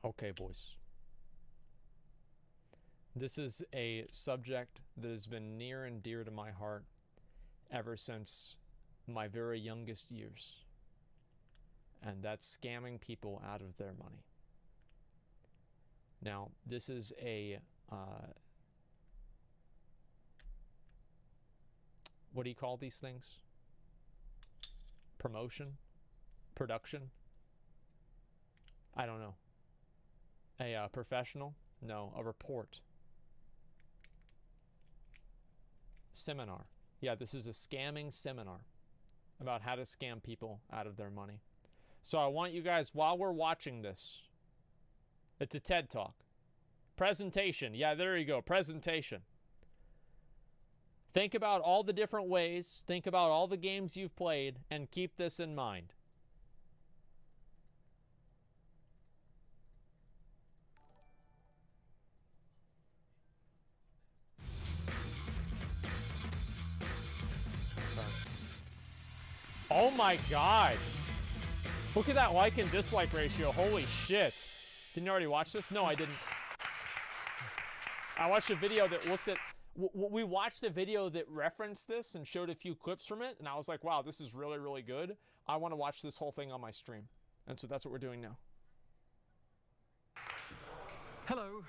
Okay, boys. This is a subject that has been near and dear to my heart ever since my very youngest years. And that's scamming people out of their money. Now, this is a what do you call these things? Promotion? Production? I don't know. A professional? No, a report. Seminar. Yeah, this is a scamming seminar about how to scam people out of their money. So I want you guys, while we're watching this, it's a TED Talk. Presentation. Yeah, there you go. Presentation. Think about all the different ways, think about all the games you've played, and keep this in mind. Oh my god! Look at that like and dislike ratio. Holy shit. Didn't you already watch this? No, I didn't. I watched a video that looked at... We watched a video that referenced this and showed a few clips from it, and I was like, wow, this is really, really good. I want to watch this whole thing on my stream. And so that's what we're doing now. Hello.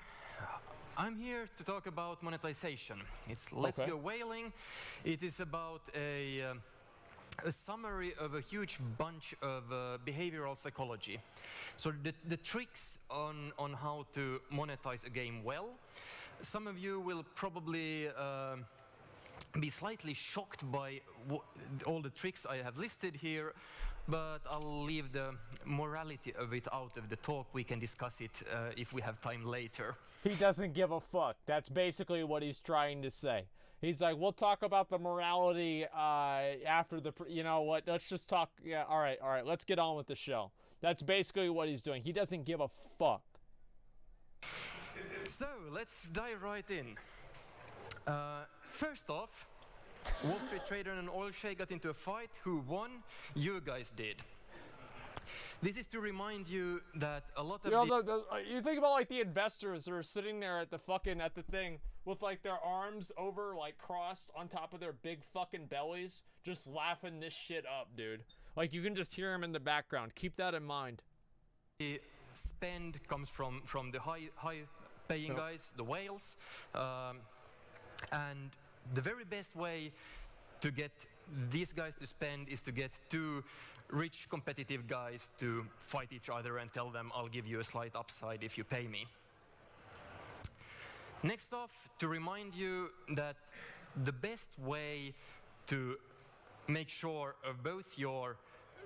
I'm here to talk about monetization. It's Let's Go Whaling. It is about a summary of a huge bunch of behavioral psychology. So the tricks on how to monetize a game well. Some of you will probably be slightly shocked by all the tricks I have listed here, but I'll leave the morality of it out of the talk. We can discuss it if we have time later. He doesn't give a fuck. That's basically what he's trying to say. He's like, we'll talk about the morality after the, you know what, let's just talk, yeah, all right, let's get on with the show. That's basically what he's doing. He doesn't give a fuck. So, let's dive right in. First off, Wall Street trader and an oil sheikh got into a fight. Who won? You guys did. This is to remind you that a lot of you think about like the investors that are sitting there at the thing with like their arms over like crossed on top of their big fucking bellies, just laughing this shit up, dude. Like you can just hear them in the background. Keep that in mind. The spend comes from the high paying guys, the whales, and the very best way to get these guys to spend is to get two rich competitive guys to fight each other and tell them, I'll give you a slight upside if you pay me. Next off, to remind you that the best way to make sure of both your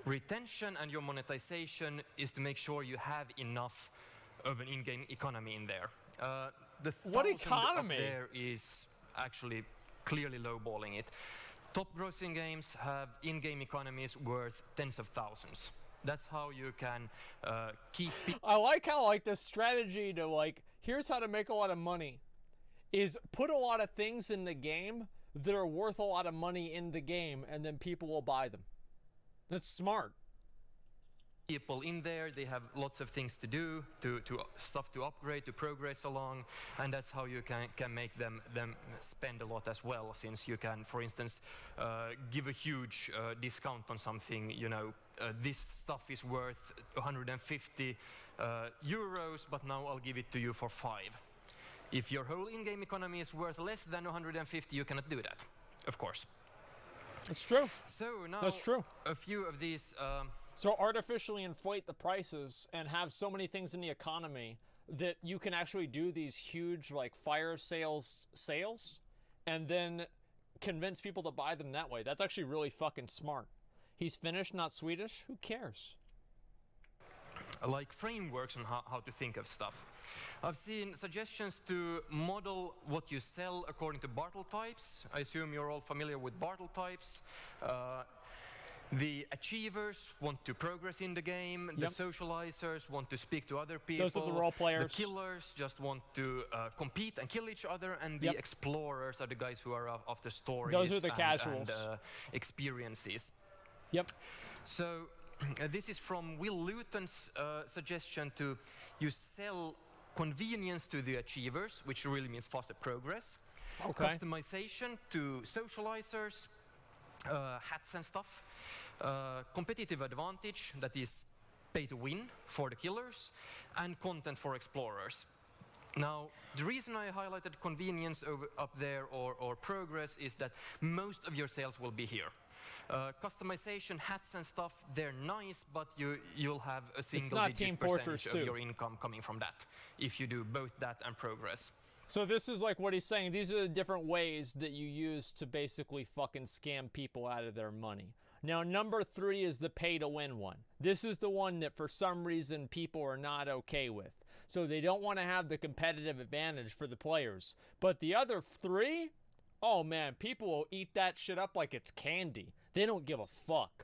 retention and your monetization is to make sure you have enough of an in-game economy in there. What economy? Up there is actually clearly lowballing it. Top grossing games have in-game economies worth tens of thousands. That's how you can keep... I like how like the strategy to like, here's how to make a lot of money, is put a lot of things in the game that are worth a lot of money in the game, and then people will buy them. That's smart. People in there, they have lots of things to do, stuff to upgrade, to progress along, and that's how you can make them spend a lot as well, since you can, for instance, give a huge discount on something, you know, this stuff is worth 150 euros, but now I'll give it to you for 5. If your whole in-game economy is worth less than 150, you cannot do that, of course. It's true. So now, that's true. A few of these... So artificially inflate the prices and have so many things in the economy that you can actually do these huge like fire sales and then convince people to buy them that way. That's actually really fucking smart. He's Finnish, not Swedish. Who cares? Like frameworks on how to think of stuff. I've seen suggestions to model what you sell according to Bartle types. I assume you're all familiar with Bartle types. The achievers want to progress in the game. The socializers want to speak to other people. Those are the role players. The killers just want to compete and kill each other. And the explorers are the guys who are after stories. Those are the casuals. And experiences. Yep. So this is from Will Luton's suggestion to you sell convenience to the achievers, which really means faster progress. Okay. Customization to socializers, hats and stuff. Competitive advantage, that is pay to win for the killers, and content for explorers. Now, the reason I highlighted convenience up there or progress is that most of your sales will be here. Customization, hats and stuff, they're nice, but you'll have a single-digit percentage of your income coming from that if you do both that and progress. So this is like what he's saying. These are the different ways that you use to basically fucking scam people out of their money. Now, number 3 is the pay-to-win one. This is the one that for some reason people are not okay with. So they don't want to have the competitive advantage for the players. But the other 3, oh man, people will eat that shit up like it's candy. They don't give a fuck.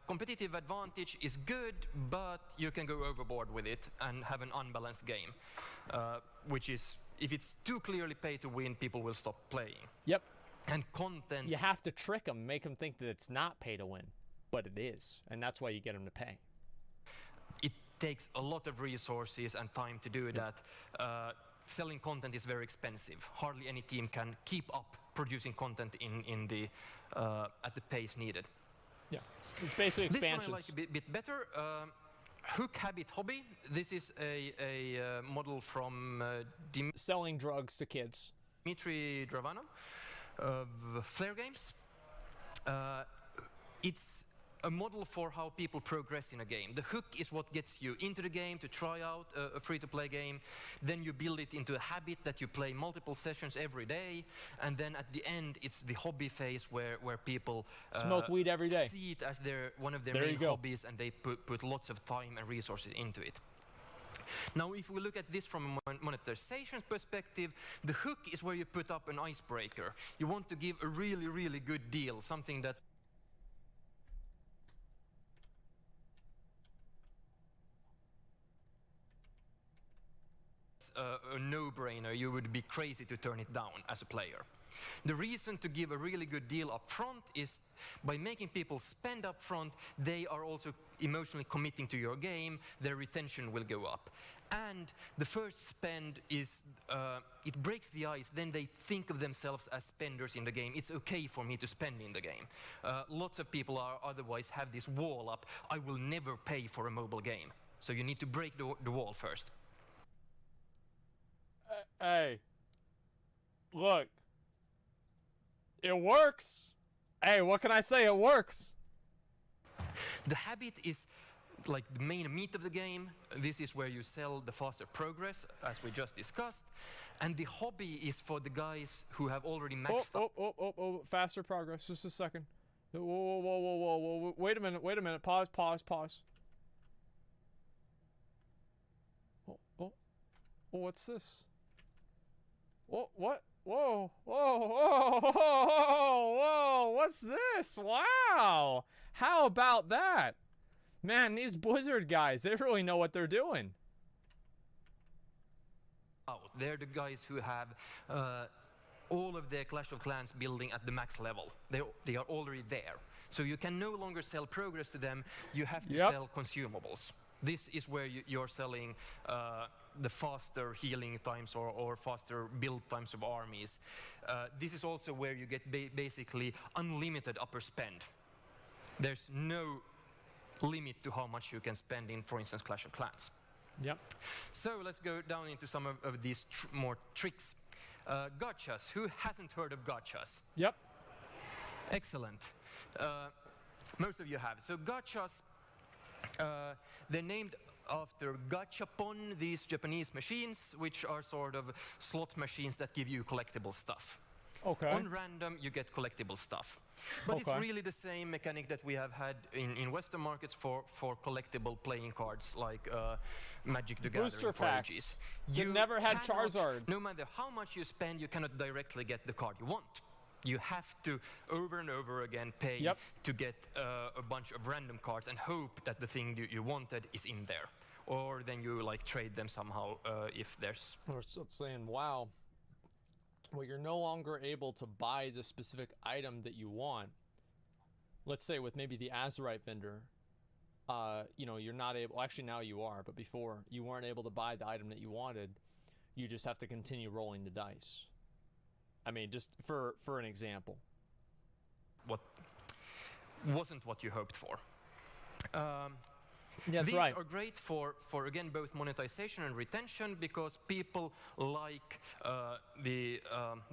Competitive advantage is good, but you can go overboard with it and have an unbalanced game. Which is, if it's too clearly pay to win, people will stop playing. Yep. And content... You have to trick them, make them think that it's not pay to win. But it is, and that's why you get them to pay. It takes a lot of resources and time to do that. Selling content is very expensive. Hardly any team can keep up producing content at the pace needed. Yeah, it's basically expansions. This one I like a bit better. Hook Habit Hobby. This is a model from selling drugs to kids. Dmitry Dravano of Flare Games. It's a model for how people progress in a game. The hook is what gets you into the game to try out a free-to-play game. Then you build it into a habit that you play multiple sessions every day. And then at the end, it's the hobby phase where people smoke weed every day. See it as one of their main hobbies, and they put lots of time and resources into it. Now, if we look at this from a monetization perspective, the hook is where you put up an icebreaker. You want to give a really, really good deal, something that's a no-brainer. You would be crazy to turn it down as a player. The reason to give a really good deal up front is by making people spend up front, they are also emotionally committing to your game, their retention will go up. And the first spend is, it breaks the ice, then they think of themselves as spenders in the game. It's okay for me to spend in the game. Lots of people otherwise have this wall up, I will never pay for a mobile game. So you need to break the wall first. Hey, look, it works. Hey, what can I say? It works. The habit is like the main meat of the game. This is where you sell the faster progress, as we just discussed. And the hobby is for the guys who have already maxed up. Oh, faster progress. Just a second. Whoa. Wait a minute. Pause. Oh, what's this? What? Whoa, what's this? Wow! How about that? Man, these Blizzard guys, they really know what they're doing. They're the guys who have all of their Clash of Clans building at the max level. They are already there. So you can no longer sell progress to them, you have to sell consumables. This is where you're selling the faster healing times or faster build times of armies. This is also where you get basically unlimited upper spend. There's no limit to how much you can spend in, for instance, Clash of Clans. Yep. So let's go down into some of these more tricks. Gachas. Who hasn't heard of gachas? Yep. Excellent. Most of you have. So gachas, they're named after gachapon, these Japanese machines, which are sort of slot machines that give you collectible stuff. Okay. On random, you get collectible stuff. But it's really the same mechanic that we have had in Western markets for collectible playing cards like Magic the Gathering. Booster packs. You never had Charizard. No matter how much you spend, you cannot directly get the card you want. You have to, over and over again, pay to get a bunch of random cards and hope that the thing you wanted is in there. Or then you like trade them somehow if there's... Or saying, wow, well, you're no longer able to buy the specific item that you want. let's say with maybe the Azerite vendor, you know, you're not able, actually now you are, but before you weren't able to buy the item that you wanted, you just have to continue rolling the dice. I mean, just for an example. What wasn't what you hoped for. That's These right. are great for again both monetization and retention because people like the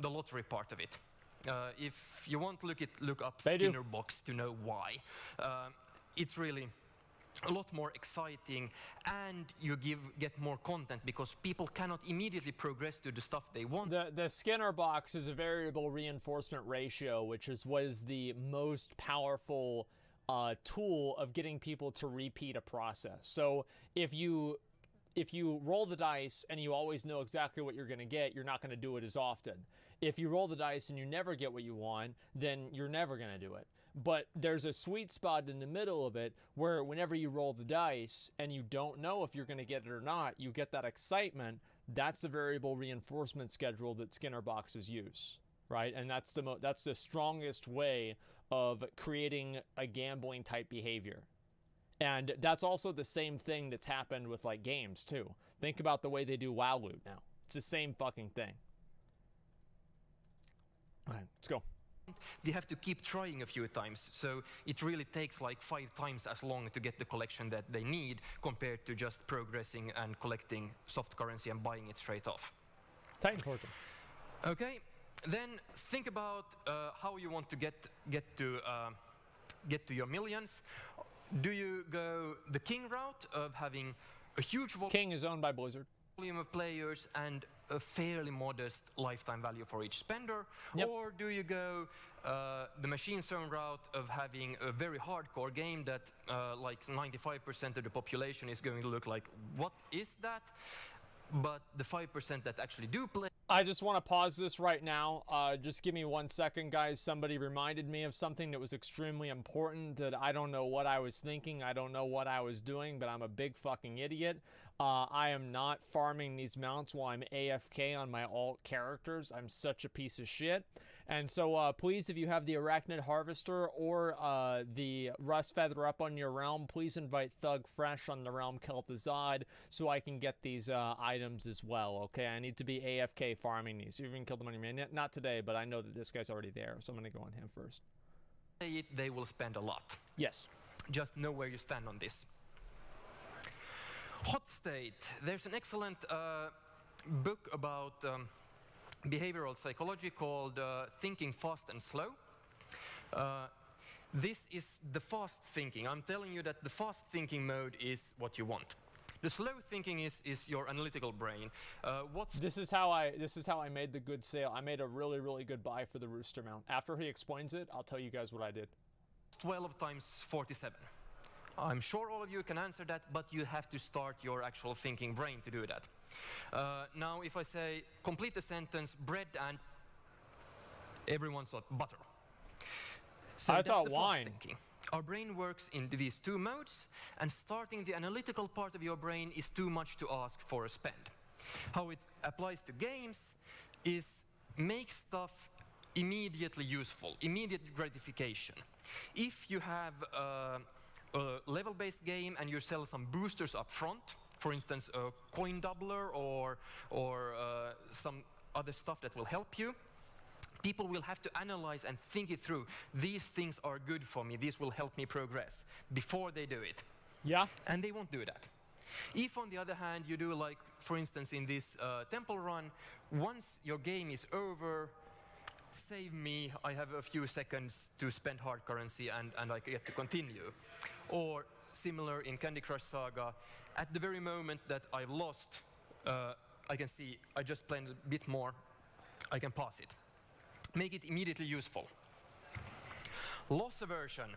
lottery part of it. If you want to look up Skinner box to know why, it's really a lot more exciting, and you get more content because people cannot immediately progress to the stuff they want. The Skinner box is a variable reinforcement ratio, which is what is the most powerful tool of getting people to repeat a process. So if you roll the dice and you always know exactly what you're going to get, you're not going to do it as often. If you roll the dice and you never get what you want, then you're never going to do it. But there's a sweet spot in the middle of it where whenever you roll the dice and you don't know if you're going to get it or not, you get that excitement. That's the variable reinforcement schedule that Skinner boxes use, right? And that's the strongest way of creating a gambling type behavior. And that's also the same thing that's happened with like games too. Think about the way they do WoW loot now. It's the same fucking thing. Okay, let's go. They have to keep trying a few times, so it really takes like 5 times as long to get the collection that they need compared to just progressing and collecting soft currency and buying it straight off. Titan Torque. Okay, then think about how you want to get to your millions. Do you go the king route of having a huge King is owned by Blizzard. volume of players and a fairly modest lifetime value for each spender? Yep. Or do you go the machine zone route of having a very hardcore game that like 95% of the population is going to look like, what is that? But the 5% that actually do play... I just want to pause this right now. Just give me 1 second, guys. Somebody reminded me of something that was extremely important that I don't know what I was thinking. I don't know what I was doing, but I'm a big fucking idiot. I am not farming these mounts while I'm AFK on my alt characters. I'm such a piece of shit. And so please, if you have the Arachnid Harvester or the Rust Feather up on your realm, please invite Thug Fresh on the realm Kel'Thuzad so I can get these items as well, okay? I need to be AFK farming these. You even killed them on your man. Not today, but I know that this guy's already there, so I'm going to go on him first. They will spend a lot. Yes. Just know where you stand on this. Hot State. There's an excellent book about behavioral psychology called Thinking Fast and Slow. This is the fast thinking. I'm telling you that the fast thinking mode is what you want. The slow thinking is your analytical brain. This is how I made the good sale. I made a really, really good buy for the Rooster mount. After he explains it, I'll tell you guys what I did. 12 times 47. I'm sure all of you can answer that, but you have to start your actual thinking brain to do that. Now, if I say, complete the sentence, bread and everyone thought butter. So I that's thought the wine. fast thinking. Our brain works in these 2 modes, and starting the analytical part of your brain is too much to ask for a spend. How it applies to games is make stuff immediately useful, immediate gratification. If you have a level-based game and you sell some boosters up front, for instance, a coin doubler or some other stuff that will help you, people will have to analyze and think it through. These things are good for me. These will help me progress before they do it. Yeah. And they won't do that. If, on the other hand, you do like, for instance, in this temple run, once your game is over, save me, I have a few seconds to spend hard currency and I get to continue. Or similar in Candy Crush Saga, at the very moment that I've lost, I can see I just played a bit more, I can pass it. Make it immediately useful. Loss aversion.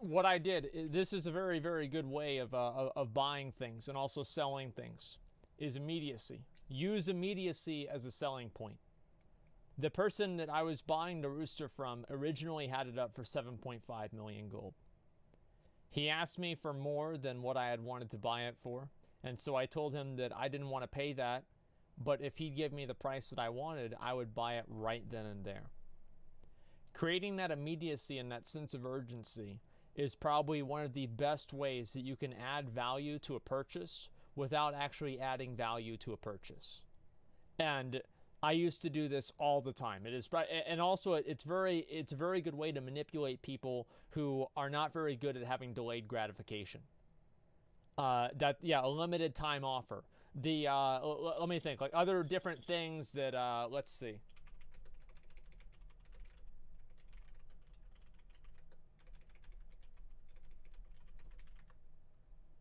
What I did, this is a very, very good way of buying things and also selling things, is immediacy. Use immediacy as a selling point. The person that I was buying the Rooster from originally had it up for 7.5 million gold. He asked me for more than what I had wanted to buy it for, and so I told him that I didn't want to pay that, but if he'd give me the price that I wanted, I would buy it right then and there. Creating that immediacy and that sense of urgency is probably one of the best ways that you can add value to a purchase without actually adding value to a purchase. And I used to do this all the time. It is, and also it's a very good way to manipulate people who are not very good at having delayed gratification. A limited time offer. Let me think, like other different things that, let's see.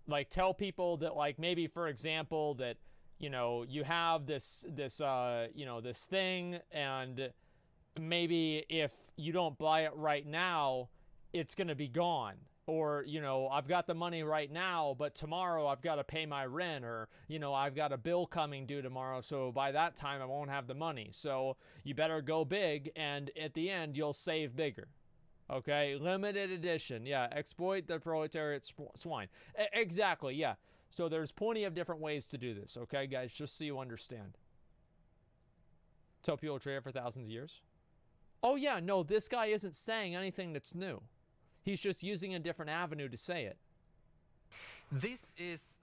Like tell people that, like, maybe for example that, you know, you have this thing, and maybe if you don't buy it right now, it's going to be gone. Or, you know, I've got the money right now, but tomorrow I've got to pay my rent, or, you know, I've got a bill coming due tomorrow, so by that time I won't have the money. So you better go big, and at the end you'll save bigger. Okay, limited edition. Yeah, exploit the proletariat swine. Exactly, yeah. So there's plenty of different ways to do this, okay, guys, just so you understand. Tell people to trade it for thousands of years. Oh, yeah, no, this guy isn't saying anything that's new. He's just using a different avenue to say it. This is,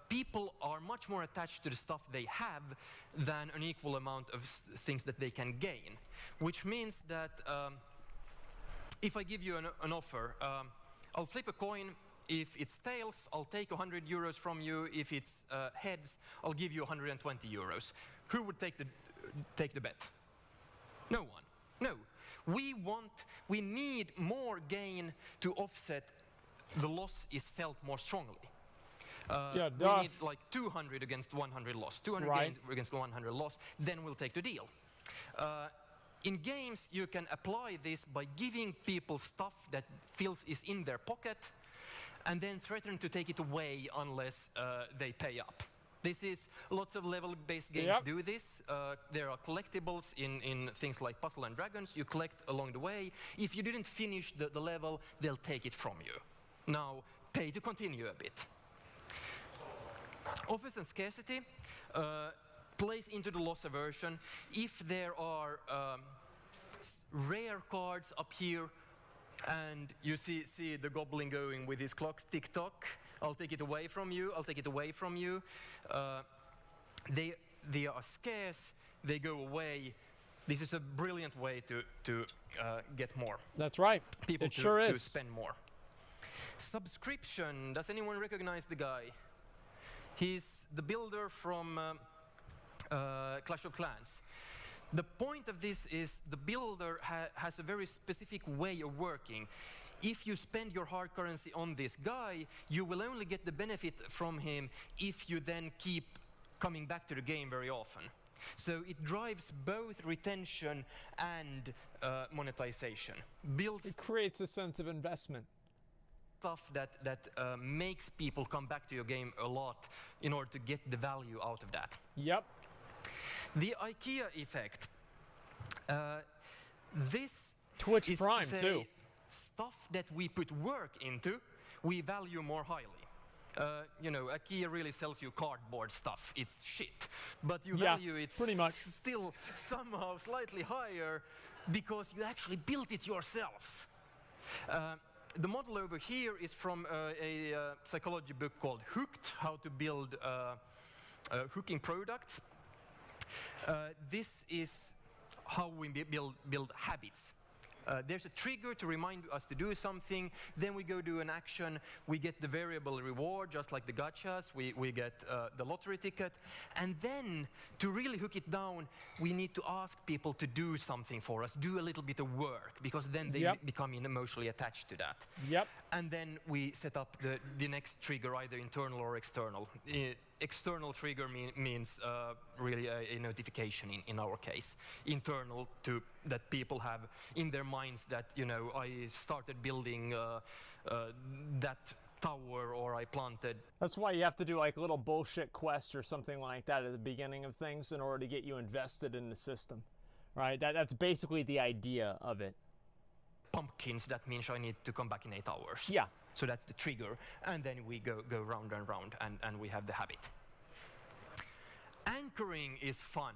people are much more attached to the stuff they have than an equal amount of things that they can gain. Which means that if I give you an offer, I'll flip a coin. If it's tails, I'll take 100 euros from you. If it's heads, I'll give you 120 euros. Who would take the bet? No one. No. We need more gain to offset the loss is felt more strongly. We need like 200 against 100 loss, 200 gain against 100 loss, then we'll take the deal. In games, you can apply this by giving people stuff that feels is in their pocket, and then threaten to take it away unless they pay up. This is, lots of level-based games do this. There are collectibles in things like Puzzle and Dragons. You collect along the way. If you didn't finish the level, they'll take it from you. Now, pay to continue a bit. Offers and scarcity plays into the loss aversion. If there are rare cards up here, and you see the goblin going with his clocks, tick-tock, I'll take it away from you, I'll take it away from you. They are scarce, they go away. This is a brilliant way to get more. That's right. People it sure is. To spend more. Subscription, does anyone recognize the guy? He's the builder from Clash of Clans. The point of this is the builder has a very specific way of working. If you spend your hard currency on this guy, you will only get the benefit from him if you then keep coming back to the game very often. So it drives both retention and monetization. It creates a sense of investment. Stuff that makes people come back to your game a lot in order to get the value out of that. Yep. The IKEA effect. This Twitch is Prime too. Stuff that we put work into, we value more highly. You know, IKEA really sells you cardboard stuff. It's shit, but you value it pretty much still somehow slightly higher because you actually built it yourselves. The model over here is from a psychology book called Hooked, How to Build Hooking Products. This is how we build habits. There's a trigger to remind us to do something, then we go do an action, we get the variable reward, just like the gachas, we get the lottery ticket, and then to really hook it down, we need to ask people to do something for us, do a little bit of work, because then they become emotionally attached to that. Yep. And then we set up the next trigger, either internal or external. External trigger means really a notification in our case. Internal that people have in their minds that, you know, I started building that tower or I planted. That's why you have to do like a little bullshit quest or something like that at the beginning of things in order to get you invested in the system, right? That's basically the idea of it. Pumpkins, that means I need to come back in 8 hours. Yeah. So that's the trigger, and then we go round and round, and we have the habit. Anchoring is fun.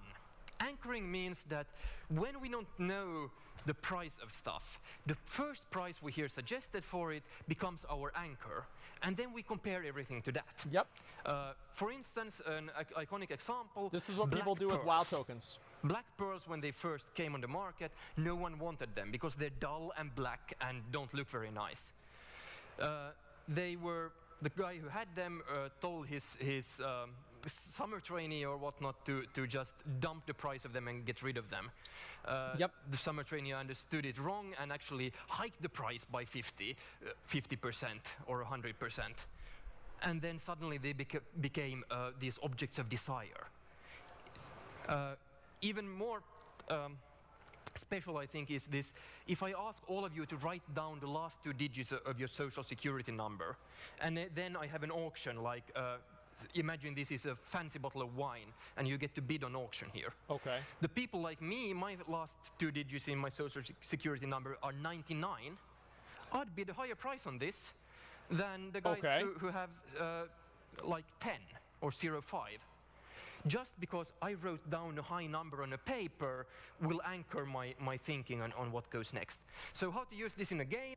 Anchoring means that when we don't know the price of stuff. The first price we hear suggested for it becomes our anchor, and then we compare everything to that. Yep. For instance, an iconic example. This is what people do with WoW tokens. Black pearls, when they first came on the market, no one wanted them because they're dull and black and don't look very nice. The guy who had them told his summer trainee or whatnot to just dump the price of them and get rid of them. Yep. The summer trainee understood it wrong and actually hiked the price by 50% or 100%. And then suddenly they became these objects of desire. Even more special, I think, is this. If I ask all of you to write down the last 2 digits of your social security number, and then I have an auction, like imagine this is a fancy bottle of wine, and you get to bid on auction here. Okay. The people like me, my last 2 digits in my social security number are 99. I'd bid a higher price on this than the guys who have like 10 or 05. Just because I wrote down a high number on a paper will anchor my thinking on what goes next. So how to use this in a game?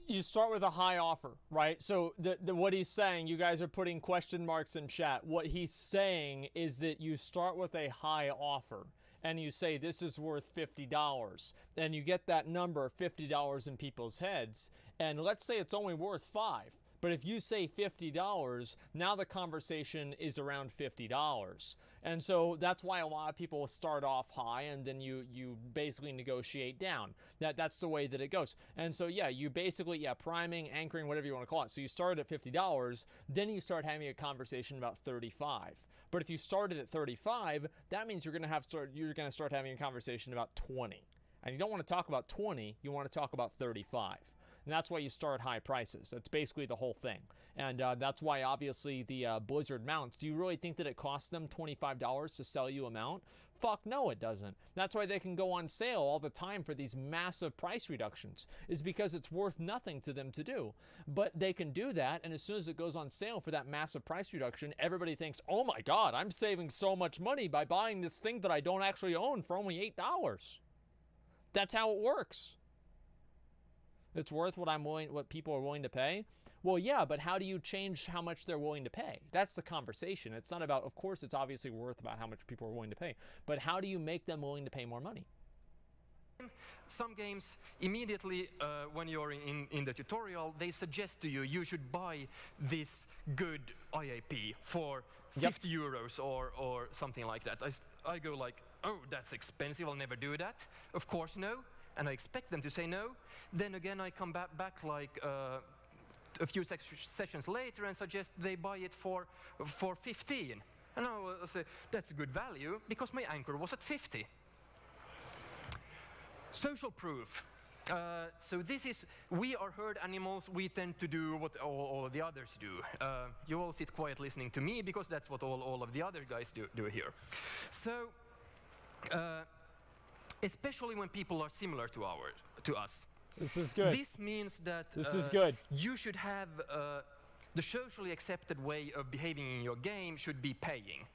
You start with a high offer, right? So what he's saying, you guys are putting question marks in chat. What he's saying is that you start with a high offer and you say this is worth $50, and you get that number $50 in people's heads, and let's say it's only worth $5. But if you say $50, now the conversation is around $50. And so that's why a lot of people start off high and then you basically negotiate down. That's the way that it goes. And so yeah, you basically, priming, anchoring, whatever you want to call it. So you start at $50, then you start having a conversation about 35. But if you started at 35, that means you're going to start having a conversation about 20. And you don't want to talk about 20, you want to talk about 35. And that's why you start high prices. That's basically the whole thing. And that's why, obviously, the Blizzard mounts, do you really think that it costs them $25 to sell you a mount? Fuck no, it doesn't. That's why they can go on sale all the time for these massive price reductions, is because it's worth nothing to them to do. But they can do that, and as soon as it goes on sale for that massive price reduction, everybody thinks, oh my God, I'm saving so much money by buying this thing that I don't actually own for only $8. That's how it works. It's worth what people are willing to pay? Well, yeah, but how do you change how much they're willing to pay? That's the conversation. It's not about, of course, it's obviously worth about how much people are willing to pay, but how do you make them willing to pay more money? Some games, immediately when you're in the tutorial, they suggest to you, you should buy this good IAP for 50 euros or something like that. I go like, oh, that's expensive, I'll never do that. Of course, no. And I expect them to say no. Then again, I come back like a few sessions later and suggest they buy it for 15. And I'll say, that's a good value, because my anchor was at 50. Social proof. So this is, we are herd animals, we tend to do what all of the others do. You all sit quiet listening to me, because that's what all of the other guys do here. So, especially when people are similar to us. This is good. This means that this is good. You should have the socially accepted way of behaving in your game should be paying.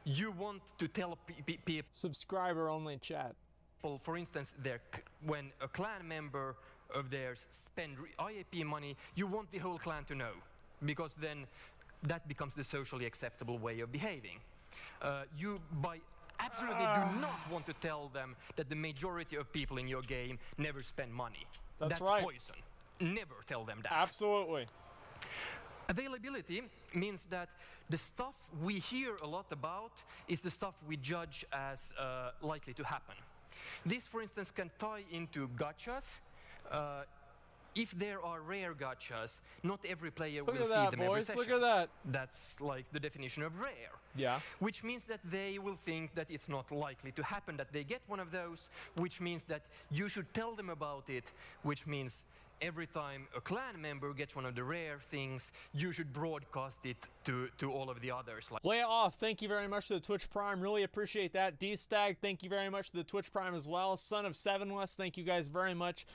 You want to tell people... Subscriber only chat. For instance, when a clan member of theirs spend IAP money, you want the whole clan to know, because then that becomes the socially acceptable way of behaving. You absolutely do not want to tell them that the majority of people in your game never spend money. That's right. Poison. Never tell them that. Absolutely. Availability means that the stuff we hear a lot about is the stuff we judge as likely to happen. This, for instance, can tie into gachas. If there are rare gachas, not every player will see them every session. Look at that. That's like the definition of rare. Yeah. Which means that they will think that it's not likely to happen that they get one of those, which means that you should tell them about it, which means every time a clan member gets one of the rare things, you should broadcast it to all of the others. Lay off, thank you very much to the Twitch Prime. Really appreciate that. D-Stag, thank you very much to the Twitch Prime as well. Son of Sevenless, thank you guys very much.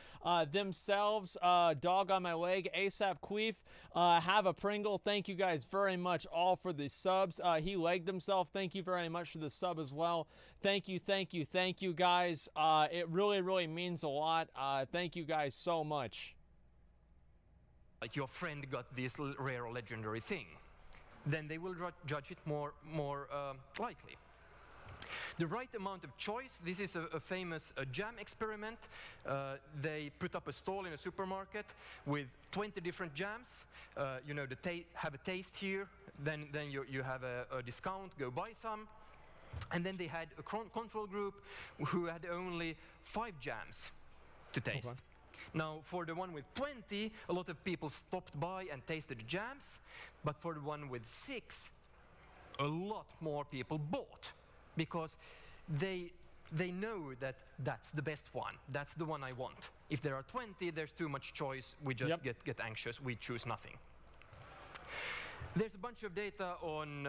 Themselves, Dog on My Leg, ASAP Queef, Have a Pringle, thank you guys very much all for the subs. He legged himself, thank you very much for the sub as well. Thank you, thank you, thank you guys. It really, really means a lot. Thank you guys so much. Like your friend got this rare or legendary thing, then they will judge it more likely. The right amount of choice. This is a famous jam experiment. They put up a stall in a supermarket with 20 different jams. You know, have a taste here, then you have a discount, go buy some. And then they had a control group who had only 5 jams to taste. Okay. Now, for the one with 20, a lot of people stopped by and tasted the jams. But for the one with 6, a lot more people bought. Because they know that that's the best one. That's the one I want. If there are 20, there's too much choice. We just get anxious. We choose nothing. There's a bunch of data on...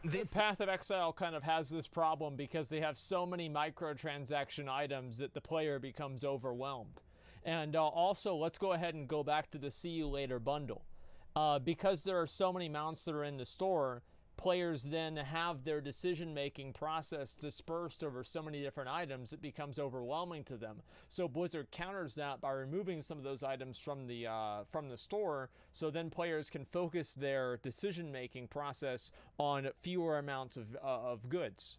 This Path of Exile kind of has this problem because they have so many microtransaction items that the player becomes overwhelmed. And also, let's go ahead and go back to the See You Later bundle. Because there are so many mounts that are in the store, players then have their decision-making process dispersed over so many different items, it becomes overwhelming to them. So Blizzard counters that by removing some of those items from the store, so then players can focus their decision-making process on fewer amounts of goods.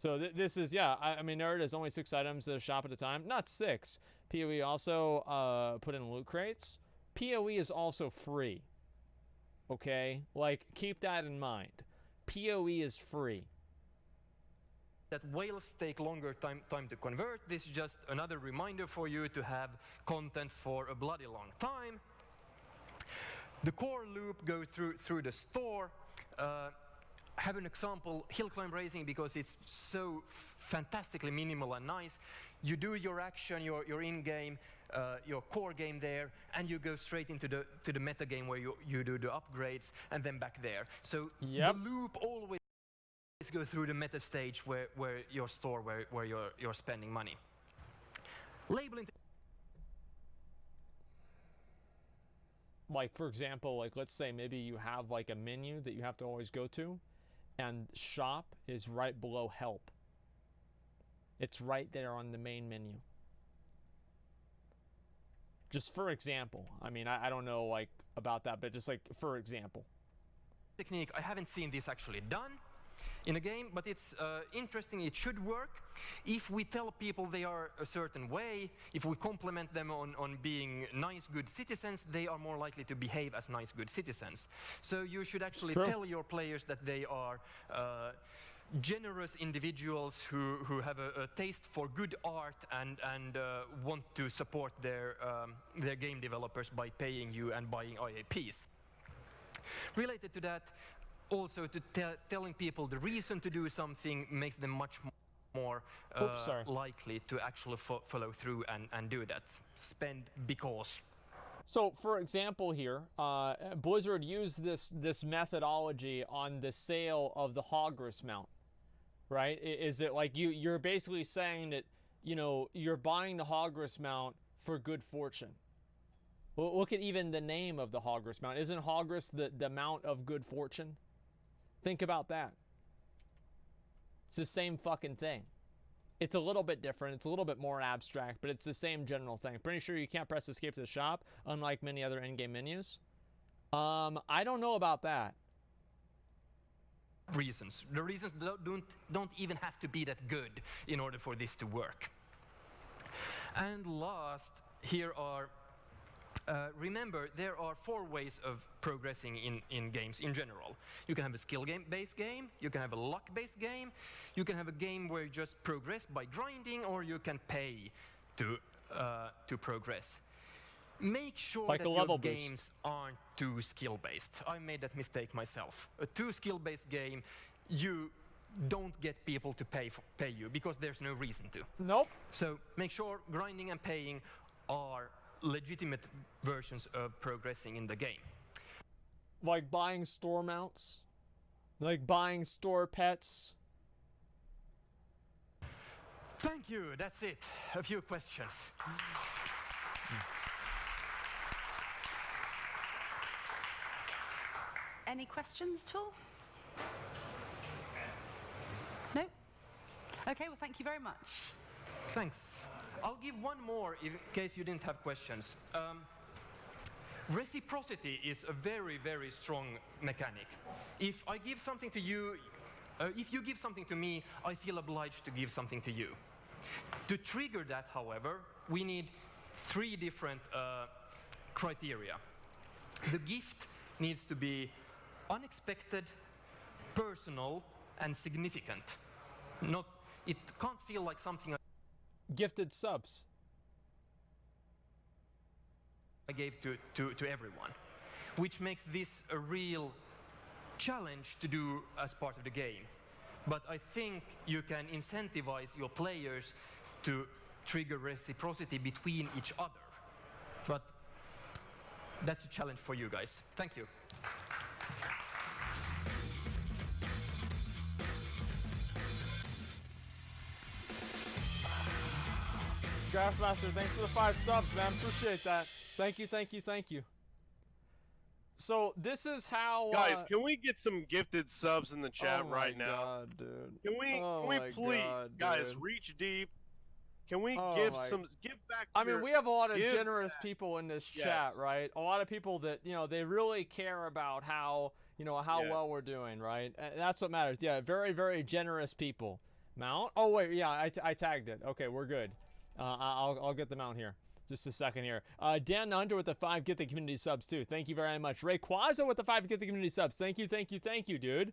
So this is, yeah, I mean, there it is, only 6 items at a shop at a time. Not 6. PoE also put in loot crates. PoE is also free. Okay, like, keep that in mind. PoE is free. That whales take longer time to convert. This is just another reminder for you to have content for a bloody long time. The core loop goes through the store. Have an example, hill climb racing, because it's so fantastically minimal and nice. You do your action, your in-game, your core game there, and you go straight into the meta game where you do the upgrades, and then back there. So the loop always goes through the meta stage where your store, where you're spending money. Labeling. Like, for example, like, let's say maybe you have like a menu that you have to always go to, and shop is right below help. It's right there on the main menu. Just for example. I mean, I don't know like about that, but just like for example. Technique, I haven't seen this actually done in a game, but it's interesting. It should work. If we tell people they are a certain way, if we compliment them on being nice, good citizens, they are more likely to behave as nice, good citizens. So you should actually tell your players that they are generous individuals who have a taste for good art and want to support their game developers by paying you and buying IAPs. Related to that, also to telling people the reason to do something makes them much more likely to actually follow through and do that. Spend because. So, for example here, Blizzard used this methodology on the sale of the Hogris mount, right? Is it like you're basically saying that, you know, you're buying the Hogris mount for good fortune? Well, look at even the name of the Hogris mount. Isn't Hogris the mount of good fortune? Think about that. It's the same fucking thing. It's a little bit different. It's a little bit more abstract, but it's the same general thing. Pretty sure you can't press escape to the shop, unlike many other in-game menus. I don't know about that. Reasons. The reasons don't even have to be that good in order for this to work. And last, here are remember, there are 4 ways of progressing in games in general. You can have a skill-based game, you can have a luck-based game, you can have a game where you just progress by grinding, or you can pay to progress. Make sure that your games aren't too skill-based. I made that mistake myself. A too skill-based game, you don't get people to pay you because there's no reason to. Nope. So make sure grinding and paying are legitimate versions of progressing in the game. Like buying store mounts? Like buying store pets? Thank you, that's it. A few questions. Any questions at all? No? Okay, well, thank you very much. Thanks. I'll give one more in case you didn't have questions. Reciprocity is a very, very strong mechanic. If I give something to you, if you give something to me, I feel obliged to give something to you. To trigger that, however, we need 3 different criteria. The gift needs to be unexpected, personal, and significant. It can't feel like something Gifted subs. I gave to everyone, which makes this a real challenge to do as part of the game. But I think you can incentivize your players to trigger reciprocity between each other. But that's a challenge for you guys. Thank you. Grassmaster, thanks for the 5 subs, man. Appreciate that. Thank you, thank you, thank you. So this is how guys, can we get some gifted subs in the chat right now? God, dude. Can we please, guys, reach deep? Can we give back? I mean, we have a lot of generous people in this chat, right? A lot of people that, you know, they really care about how, you know, how well we're doing, right? And that's what matters. Yeah, very, very generous people. Mount? Oh wait, yeah, I tagged it. Okay, we're good. I'll get the mount here. Just a second here. Dan Hunter with the 5 get the community subs too. Thank you very much. Ray Quaza with the 5 get the community subs. Thank you, thank you, thank you, dude.